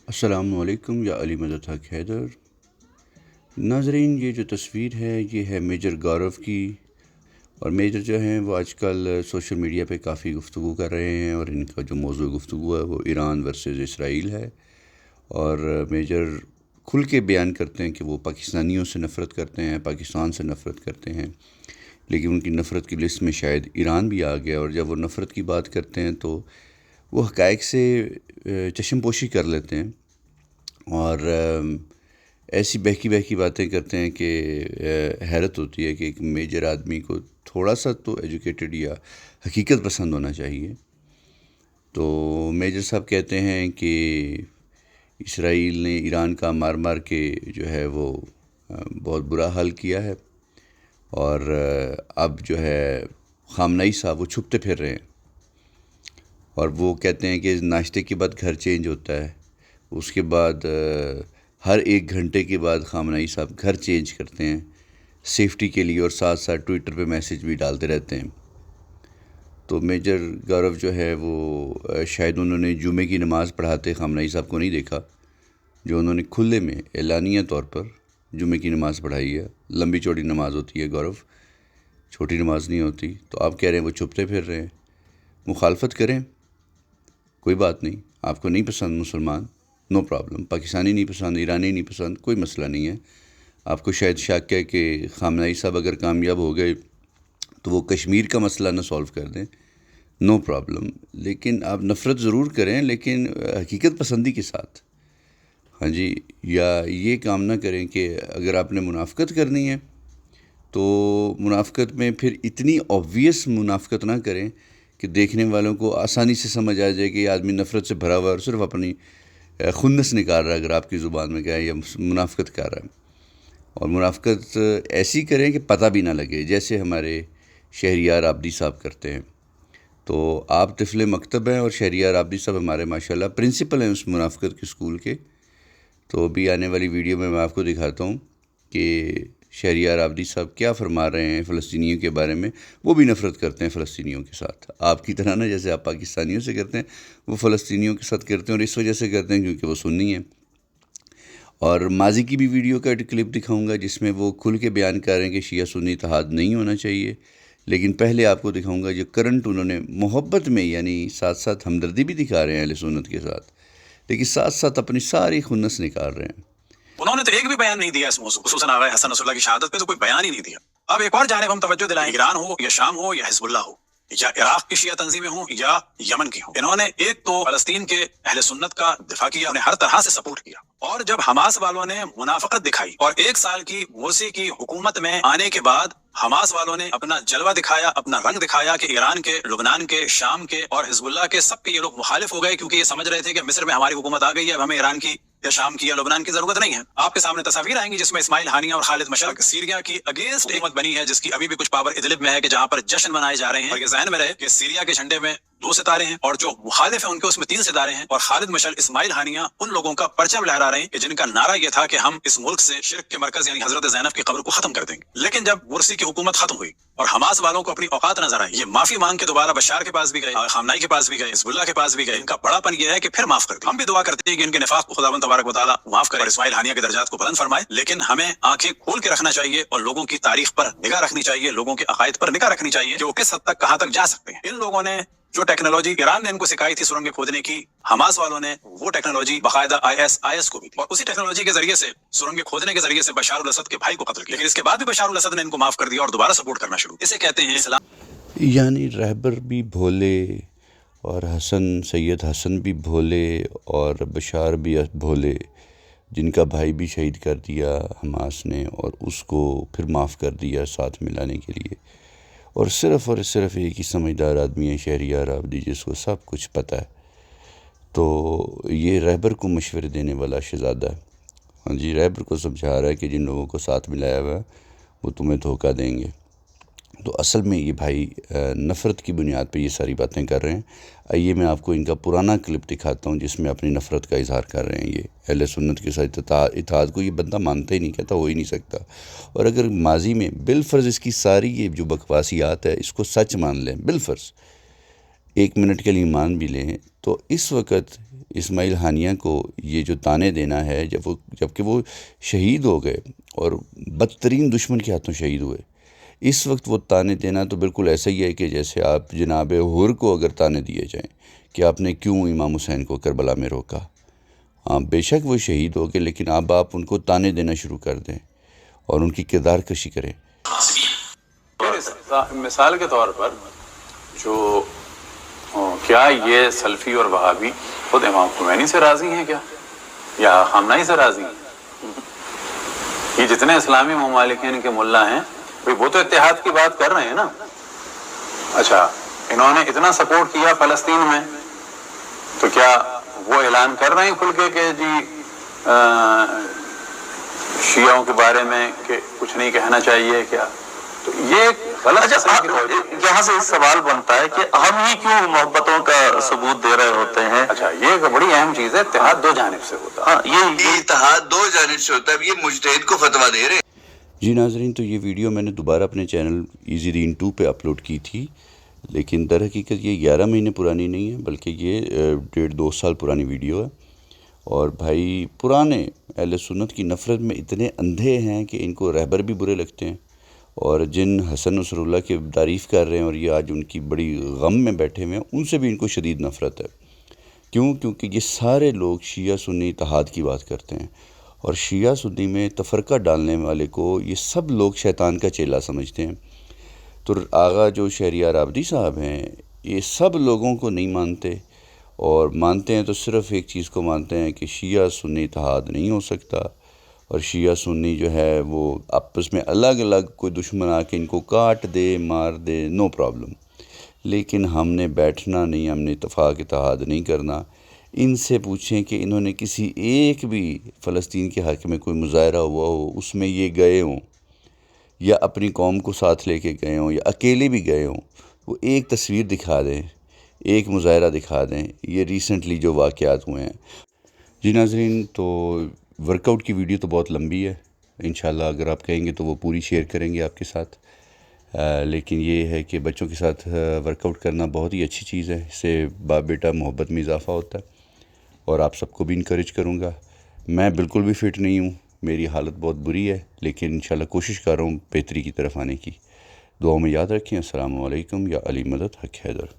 السلام علیکم یا علی مدد حق حیدر ناظرین، یہ جو تصویر ہے یہ ہے میجر گورو کی، اور میجر جو ہیں وہ آج کل سوشل میڈیا پہ کافی گفتگو کر رہے ہیں، اور ان کا جو موضوع گفتگو ہے وہ ایران ورسز اسرائیل ہے۔ اور میجر کھل کے بیان کرتے ہیں کہ وہ پاکستانیوں سے نفرت کرتے ہیں، پاکستان سے نفرت کرتے ہیں، لیکن ان کی نفرت کی لسٹ میں شاید ایران بھی آ گیا، اور جب وہ نفرت کی بات کرتے ہیں تو وہ حقائق سے چشم پوشی کر لیتے ہیں، اور ایسی بہکی باتیں کرتے ہیں کہ حیرت ہوتی ہے کہ ایک میجر آدمی کو تھوڑا سا تو ایجوکیٹڈ یا حقیقت پسند ہونا چاہیے۔ تو میجر صاحب کہتے ہیں کہ اسرائیل نے ایران کا مار مار کے جو ہے وہ بہت برا حال کیا ہے، اور اب جو ہے خامنئی صاحب وہ چھپتے پھر رہے ہیں، اور وہ کہتے ہیں کہ ناشتے کے بعد گھر چینج ہوتا ہے، اس کے بعد ہر 1 گھنٹے کے بعد خامنئی صاحب گھر چینج کرتے ہیں سیفٹی کے لیے، اور ساتھ ساتھ ٹویٹر پہ میسیج بھی ڈالتے رہتے ہیں۔ تو میجر گورو جو ہے وہ شاید انہوں نے جمعے کی نماز پڑھاتے خامنئی صاحب کو نہیں دیکھا، جو انہوں نے کھلے میں اعلانیہ طور پر جمعے کی نماز پڑھائی ہے۔ لمبی چوڑی نماز ہوتی ہے گورو، چھوٹی نماز نہیں ہوتی۔ تو آپ کہہ رہے ہیں وہ چھپتے پھر رہے ہیں، مخالفت کریں، کوئی بات نہیں۔ آپ کو نہیں پسند مسلمان، نو پرابلم، پاکستانی نہیں پسند، ایرانی نہیں پسند، کوئی مسئلہ نہیں ہے۔ آپ کو شاید شک ہے کہ خامنئی صاحب اگر کامیاب ہو گئے تو وہ کشمیر کا مسئلہ نہ سولو کر دیں، نو پرابلم، لیکن آپ نفرت ضرور کریں لیکن حقیقت پسندی کے ساتھ، ہاں جی۔ یا یہ کام نہ کریں کہ اگر آپ نے منافقت کرنی ہے تو منافقت میں پھر اتنی آبویس منافقت نہ کریں کہ دیکھنے والوں کو آسانی سے سمجھ آ جائے کہ یہ آدمی نفرت سے بھرا ہوا ہے اور صرف اپنی خنس نکال رہا ہے، اگر آپ کی زبان میں کہیں یا منافقت کر رہا ہے۔ اور منافقت ایسی کریں کہ پتہ بھی نہ لگے، جیسے ہمارے شہریار آبدی صاحب کرتے ہیں۔ تو آپ طفل مکتب ہیں، اور شہریار آبدی صاحب ہمارے ماشاءاللہ پرنسپل ہیں اس منافقت کے اسکول کے۔ تو ابھی آنے والی ویڈیو میں آپ کو دکھاتا ہوں کہ شہریار آبدی صاحب کیا فرما رہے ہیں فلسطینیوں کے بارے میں۔ وہ بھی نفرت کرتے ہیں فلسطینیوں کے ساتھ، آپ کی طرح نا، جیسے آپ پاکستانیوں سے کرتے ہیں وہ فلسطینیوں کے ساتھ کرتے ہیں، اور اس وجہ سے کرتے ہیں کیونکہ وہ سنی ہیں۔ اور ماضی کی بھی ویڈیو کا کلپ دکھاؤں گا جس میں وہ کھل کے بیان کر رہے ہیں کہ شیعہ سنی اتحاد نہیں ہونا چاہیے، لیکن پہلے آپ کو دکھاؤں گا جو کرنٹ انہوں نے محبت میں، یعنی ساتھ ساتھ ہمدردی بھی دکھا رہے ہیں اہل سنت کے ساتھ، لیکن ساتھ ساتھ اپنی ساری خنس نکال رہے ہیں۔ انہوں نے تو ایک بھی بیان نہیں دیا اس موضوع، خصوصاً آغا حسن نصر اللہ کی شہادت پہ تو کوئی بیان ہی نہیں دیا۔ اب ایک اور جانب ہم توجہ دلائیں، ایران ہو یا شام ہو یا حزب اللہ ہو یا عراق کی شیعہ تنظیمیں ہوں یا یمن کی ہوں، انہوں نے ایک تو فلسطین کے اہل سنت کا دفاع کیا، انہیں ہر طرح سے سپورٹ کیا، اور جب حماس والوں نے منافقت دکھائی اور 1 سال کی مرسی کی حکومت میں آنے کے بعد حماس والوں نے اپنا جلوہ دکھایا، اپنا رنگ دکھایا کہ ایران کے، لبنان کے، شام کے اور حزب اللہ کے سب کے یہ لوگ مخالف ہو گئے، کیونکہ یہ سمجھ رہے تھے کہ مصر میں ہماری حکومت آ گئی ہے، اب ہمیں ایران کی یا شام کی یا لبنان کی ضرورت نہیں ہے۔ آپ کے سامنے تصاویر آئیں گی جس میں اسماعیل ہانیہ اور خالد مشرق سیریا کی اگینسٹ حکومت بنی ہے، جس کی ابھی بھی کچھ پاور ادلب میں ہے، کہ جہاں پر جشن منائے جا رہے ہیں، اور یہ ذہن میں رہے کہ سیریا کے جھنڈے میں 2 ستارے ہیں، اور جو مخالف ہیں ان کے اس میں 3 ستارے ہیں، اور خالد مشعل، اسماعیل ہانیہ ان لوگوں کا پرچم لہرا رہے ہیں کہ جن کا نعرہ یہ تھا کہ ہم اس ملک سے شرک کے مرکز یعنی حضرت زینب کی قبر کو ختم کر دیں گے۔ لیکن جب مرسی کی حکومت ختم ہوئی اور حماس والوں کو اپنی اوقات نظر آئی، یہ معافی مانگ کے دوبارہ بشار کے پاس بھی گئے، خامنائی کے پاس بھی گئے، حزب اللہ کے پاس بھی گئے۔ ان کا بڑا پن یہ ہے کہ پھر معاف کر دیں۔ ہم بھی دعا کرتے ہیں کہ ان کے نفاق کو خداوند تبارک و تعالیٰ معاف کرے اور اسماعیل ہانیہ کے درجات کو بلند فرمائے، لیکن ہمیں آنکھیں کھول کے رکھنا چاہیے اور لوگوں کی تاریخ پر نگاہ رکھنی چاہیے، لوگوں کے عقائد پر نگاہ رکھنی چاہیے کہ وہ کس حد تک کہاں تک جا سکتے ہیں۔ ان لوگوں نے جو ٹیکنالوجی ایران نے ان کو سکھائی تھی سرنگیں کھودنے کی، حماس والوں نے وہ ٹیکنالوجی باقاعدہ IS کو بھی دی، اور اسی ٹیکنالوجی کے ذریعے سے، سرنگیں کھودنے کے ذریعے سے بشار الاسد کے بھائی کو قتل کیا، لیکن اس کے بعد بھی بشار الاسد نے ان کو معاف کر دیا اور دوبارہ سپورٹ کرنا شروع۔ اسے کہتے ہیں اسلام۔ یعنی رہبر بھی بھولے، اور سید حسن بھی بھولے، اور بشار بھی بھولے، جن کا بھائی بھی شہید کر دیا حماس نے، اور اس کو پھر معاف کر دیا ساتھ ملانے کے لیے۔ اور صرف ایک ہی سمجھدار آدمی ہے شہریار آبدی، جس کو سب کچھ پتہ ہے۔ تو یہ رہبر کو مشورے دینے والا شہزادہ ہے، ہاں جی، رہبر کو سمجھا رہا ہے کہ جن لوگوں کو ساتھ ملایا ہوا ہے وہ تمہیں دھوکہ دیں گے۔ تو اصل میں یہ بھائی نفرت کی بنیاد پہ یہ ساری باتیں کر رہے ہیں۔ آئیے میں آپ کو ان کا پرانا کلپ دکھاتا ہوں جس میں اپنی نفرت کا اظہار کر رہے ہیں۔ یہ اہل سنت کے ساتھ اتحاد کو یہ بندہ مانتا ہی نہیں، کہتا ہو ہی نہیں سکتا، اور اگر ماضی میں بالفرض اس کی ساری یہ جو بکواسیات ہے اس کو سچ مان لیں، بالفرض 1 منٹ کے لیے مان بھی لیں، تو اس وقت اسماعیل ہانیہ کو یہ جو طعنے دینا ہے جبکہ وہ شہید ہو گئے اور بدترین دشمن کے ہاتھوں شہید ہوئے، اس وقت وہ طعنے دینا تو بالکل ایسا ہی ہے کہ جیسے آپ جناب حر کو اگر طعنے دیے جائیں کہ آپ نے کیوں امام حسین کو کربلا میں روکا. ہاں بے شک وہ شہید ہو گئے، لیکن اب آپ ان کو طعنے دینا شروع کر دیں اور ان کی کردار کشی کریں. مثال کے طور پر جو کیا یہ سلفی اور وہابی خود امام خمینی سے راضی ہیں کیا، یا خامنہئی سے راضی ہیں؟ یہ جتنے اسلامی ممالکین کے ملا ہیں وہ تو اتحاد کی بات کر رہے ہیں نا. اچھا انہوں نے اتنا سپورٹ کیا فلسطین میں، تو کیا وہ اعلان کر رہے ہیں کھل کے کہ جی شیعوں کے بارے میں کہ کچھ نہیں کہنا چاہیے کیا؟ تو یہ غلط. یہاں سے سوال بنتا ہے کہ ہم ہی کیوں محبتوں کا ثبوت دے رہے ہوتے ہیں. اچھا یہ ایک بڑی اہم چیز ہے، اتحاد دو جانب سے ہوتا ہے. یہ اتحاد دو جانب سے ہوتا ہے. یہ مجتہد کو فتویٰ دے رہے ہیں. جی ناظرین، تو یہ ویڈیو میں نے دوبارہ اپنے چینل ایزی دین 2 پہ اپلوڈ کی تھی، لیکن در حقیقت یہ 11 مہینے پرانی نہیں ہے، بلکہ یہ 1.5-2 سال پرانی ویڈیو ہے. اور بھائی پرانے اہل سنت کی نفرت میں اتنے اندھے ہیں کہ ان کو رہبر بھی برے لگتے ہیں، اور جن حسن نصر اللہ کی تعریف کر رہے ہیں اور یہ آج ان کی بڑی غم میں بیٹھے ہوئے ہیں، ان سے بھی ان کو شدید نفرت ہے. کیونکہ یہ سارے لوگ شیعہ سنی اتحاد کی بات کرتے ہیں، اور شیعہ سنی میں تفرقہ ڈالنے والے کو یہ سب لوگ شیطان کا چیلا سمجھتے ہیں. تو آغا جو شہریار آبادی صاحب ہیں، یہ سب لوگوں کو نہیں مانتے، اور مانتے ہیں تو صرف ایک چیز کو مانتے ہیں کہ شیعہ سنی اتحاد نہیں ہو سکتا، اور شیعہ سنی جو ہے وہ آپس میں الگ الگ کوئی دشمن آ کے ان کو کاٹ دے مار دے، نو پرابلم. لیکن ہم نے بیٹھنا نہیں، ہم نے اتفاق اتحاد نہیں کرنا. ان سے پوچھیں کہ انہوں نے کسی ایک بھی فلسطین کے حق میں کوئی مظاہرہ ہوا ہو، اس میں یہ گئے ہوں یا اپنی قوم کو ساتھ لے کے گئے ہوں یا اکیلے بھی گئے ہوں، وہ ایک تصویر دکھا دیں، ایک مظاہرہ دکھا دیں. یہ ریسنٹلی جو واقعات ہوئے ہیں. جی ناظرین، تو ورک آؤٹ کی ویڈیو تو بہت لمبی ہے، انشاءاللہ اگر آپ کہیں گے تو وہ پوری شیئر کریں گے آپ کے ساتھ. لیکن یہ ہے کہ بچوں کے ساتھ ورک آؤٹ کرنا بہت ہی اچھی چیز ہے، اس سے باپ بیٹا محبت میں اضافہ ہوتا ہے، اور آپ سب کو بھی انکریج کروں گا. میں بالکل بھی فٹ نہیں ہوں، میری حالت بہت بری ہے، لیکن انشاءاللہ کوشش کر رہا ہوں بہتری کی طرف آنے کی. دعاؤں میں یاد رکھیں. السلام علیکم. یا علی مدد حق حیدر.